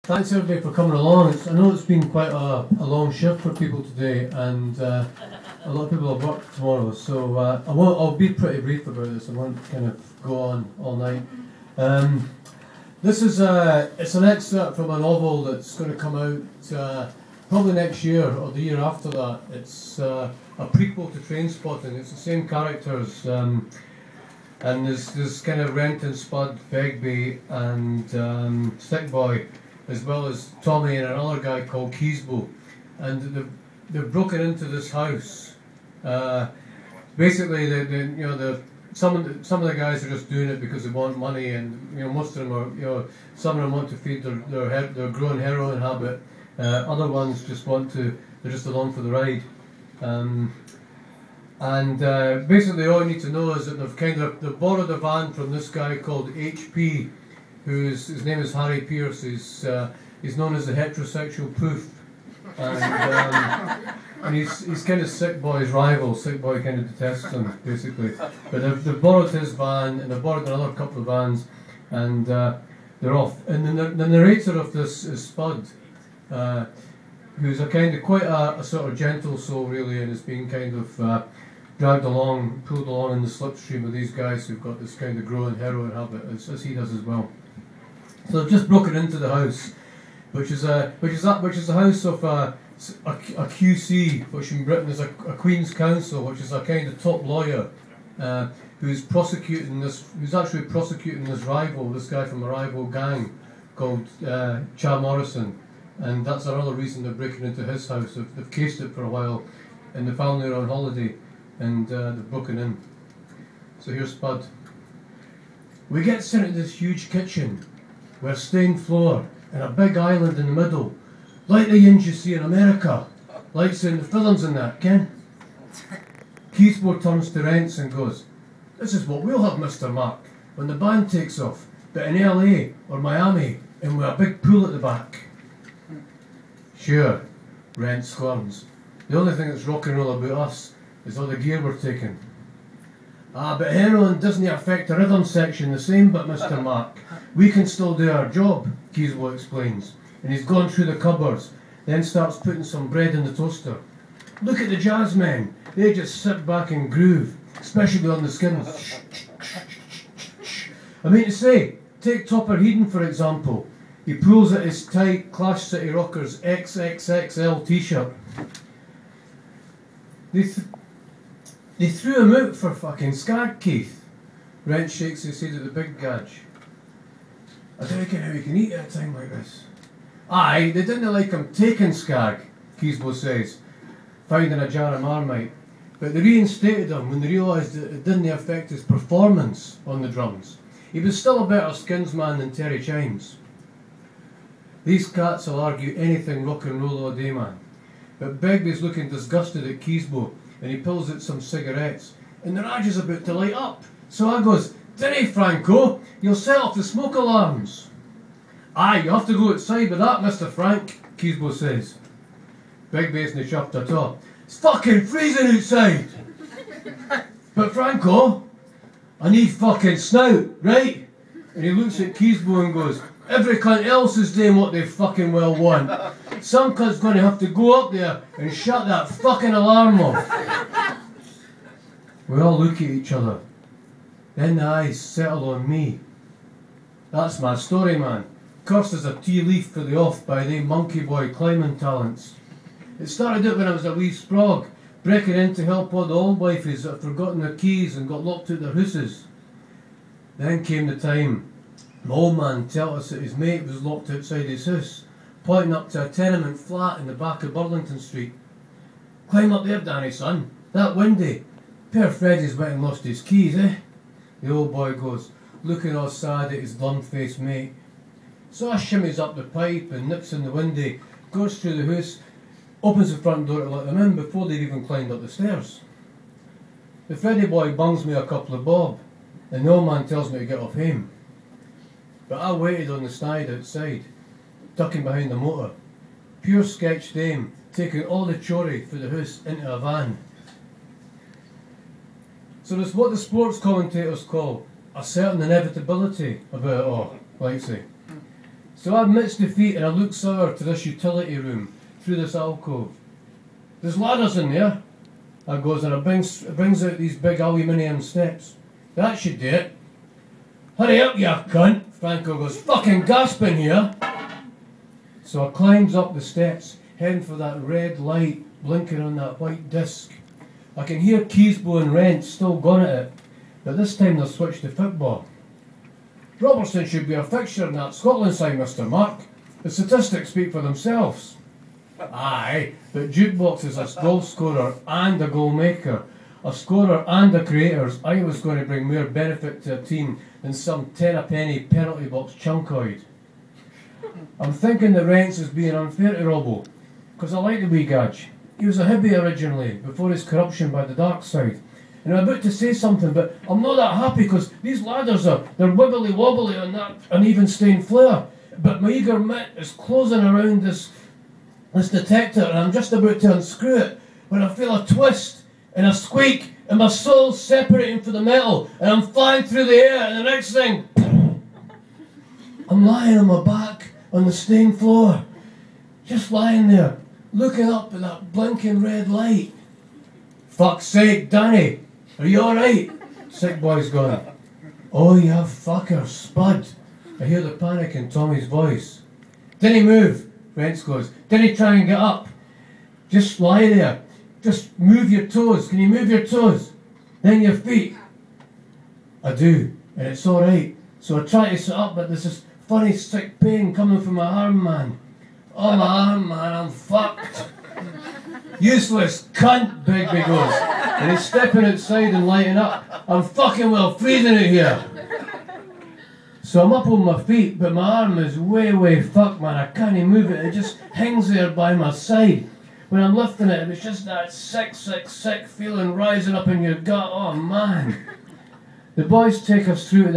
Thanks everybody for coming along. I know it's been quite a long shift for people today, and a lot of people have work tomorrow, so I'll be pretty brief about this. I won't kind of go on all night. This is it's an excerpt from a novel that's going to come out probably next year or the year after that. It's a prequel to Trainspotting. It's the same characters, and there's kind of Rent and Spud, Begbie, and Stick Boy, as well as Tommy and another guy called Keysbo, and they've broken into this house. Basically, some of the guys are just doing it because they want money, and most of them are some of them want to feed their growing heroin habit. Other ones just they're just along for the ride. Basically, all you need to know is that they've borrowed a van from this guy called HP. His name is Harry Pierce. He's known as the heterosexual poof, and he's kind of Sick Boy's rival. Sick Boy kind of detests him, basically. But they've borrowed his van, and they've borrowed another couple of vans, and they're off. And the narrator of this is Spud, who's quite a sort of gentle soul, really, and is being kind of pulled along in the slipstream of these guys who've got this kind of growing heroin habit, as he does as well. So they've just broken into the house, which is the house of a QC, which in Britain is a Queen's Counsel, which is a kind of top lawyer who's actually prosecuting this guy from a rival gang called Cha Morrison, and that's another reason they're breaking into his house. They've cased it for a while, and the family are on holiday, and they've broken in. So here's Spud. We get sent into this huge kitchen with a stained floor and a big island in the middle, like the inns you see in America, like in the films and that, Ken? Keysbo turns to Rents and goes, "This is what we'll have, Mr. Mark, when the band takes off, but in LA or Miami, and with a big pool at the back." "Sure," Rent squirms. "The only thing that's rock and roll about us is all the gear we're taking." "Ah, but heroin doesn't affect the rhythm section the same, but Mr. Mark. We can still do our job," Keysbo explains, and he's gone through the cupboards, then starts putting some bread in the toaster. "Look at the jazz men. They just sit back and groove, especially on the skins. I mean to say, take Topper Headon for example. He pulls at his tight Clash City Rockers XXXL t-shirt. They threw him out for fucking skag, Keith." Rent shakes his head at the big gadge. "I don't reckon how he can eat at a time like this." "Aye, they didn't like him taking skag," Keysbo says, finding a jar of Marmite. "But they reinstated him when they realised that it didn't affect his performance on the drums. He was still a better skins man than Terry Chimes." These cats will argue anything rock and roll all day, man. But Begbie's looking disgusted at Keysbo, and he pulls out some cigarettes, and the Raj is about to light up. So I goes, "Dinny, Franco, you'll set off the smoke alarms." "Aye, you have to go outside with that, Mr. Frank," Keysbo says. Begbie isn't chuffed at all. "It's fucking freezing outside." "But Franco, I need fucking snout, right?" And he looks at Keysbo and goes, "Every cunt else is doing what they fucking well want. Some cunt's going to have to go up there and shut that fucking alarm off." We all look at each other. Then the eyes settle on me. That's my story, man. Cursed as a tea leaf for the off by the monkey boy climbing talents. It started out when I was a wee sprog, breaking in to help all the old wifeys that had forgotten their keys and got locked out their hooses. Then came the time my old man told us that his mate was locked outside his house, pointing up to a tenement flat in the back of Burlington Street. "Climb up there, Danny, son. That windy. Poor Freddy's went and lost his keys, eh?" The old boy goes, looking all sad at his glum-faced mate. So I shimmies up the pipe and nips in the windy, goes through the house, opens the front door to let them in before they'd even climbed up the stairs. The Freddy boy bungs me a couple of bob, and the old man tells me to get off home. But I waited on the snide outside, ducking behind the motor. Pure sketch dame, taking all the chorry for the house into a van. So there's what the sports commentators call a certain inevitability about it all, like say. So I missed the feet and I look sour to this utility room through this alcove. There's ladders in there. I goes and it brings out these big aluminium steps. That should do it. Hurry up, you cunt! Franco goes, fucking gasping here. So I climbs up the steps, heading for that red light blinking on that white disc. I can hear Keysbo and Rent still gone at it, but this time they'll switch to football. Robertson should be a fixture in that Scotland side, Mr. Mark. The statistics speak for themselves. Aye, but Jukebox is a goal scorer and a goal maker. A scorer and a creator. I was going to bring more benefit to a team than some 10-a-penny penalty box chunkoid. I'm thinking that Rents is being unfair to Robbo, because I like the wee gadge. He was a hippie originally, before his corruption by the dark side. And I'm about to say something, but I'm not that happy because these ladders they're wibbly wobbly on that uneven stained flare. But my eager mitt is closing around this detector and I'm just about to unscrew it when I feel a twist and a squeak and my soul's separating from the metal and I'm flying through the air and the next thing, I'm lying on my back on the stained floor, just lying there, looking up at that blinking red light. Fuck's sake, Danny, are you alright? Sick boy's gone. Oh, you fucker, Spud. I hear the panic in Tommy's voice. Didn't he move? Rents goes. Didn't he try and get up? Just lie there. Just move your toes. Can you move your toes? Then your feet. I do, and it's alright. So I try to sit up, but there's this funny sick pain coming from my arm, man. Oh, my arm, man, I'm fucked. Useless cunt, Bigby goes. And he's stepping outside and lighting up. I'm fucking well freezing it here. So I'm up on my feet, but my arm is way fucked, man. I can't move it. It just hangs there by my side. When I'm lifting it, it's just that sick feeling rising up in your gut. Oh, man. The boys take us through